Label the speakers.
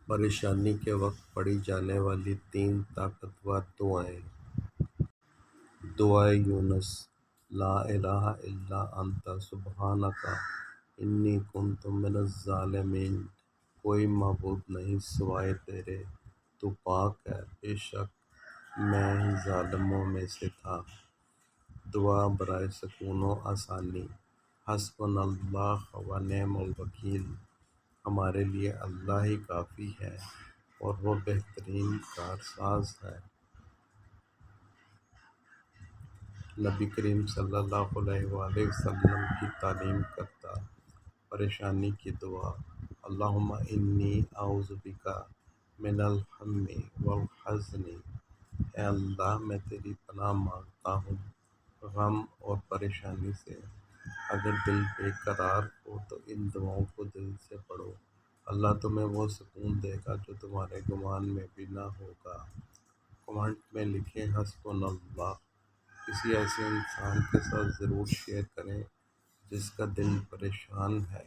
Speaker 1: پریشانی کے وقت پڑھی جانے والی 3 طاقتور دعائیں۔ دعائے یونس: لا الہ الا انت سبحانک انی کنت من الظالمین۔ کوئی معبود نہیں سوائے تیرے، تو پاک ہے، بے شک میں ہی ظالموں میں سے تھا۔ دعا برائے سکون و آسانی: حسبنا اللہ و نعم الوکیل۔ ہمارے لیے اللہ ہی کافی ہے اور وہ بہترین کارساز ہے۔ نبی کریم صلی اللہ علیہ وآلہ وسلم کی تعلیم کردہ پریشانی کی دعا: اللہم انی اعوذ بک من الہم والحزن۔ اے اللہ، میں تیری پناہ مانگتا ہوں غم اور پریشانی سے۔ اگر دل بے قرار ہو تو ان دعاؤں کو دل سے پڑھو، اللہ تمہیں وہ سکون دے گا جو تمہارے گمان میں بھی نہ ہوگا۔ کمنٹ میں لکھیں حسبنا اللہ۔ کسی ایسے انسان کے ساتھ ضرور شیئر کریں جس کا دل پریشان ہے۔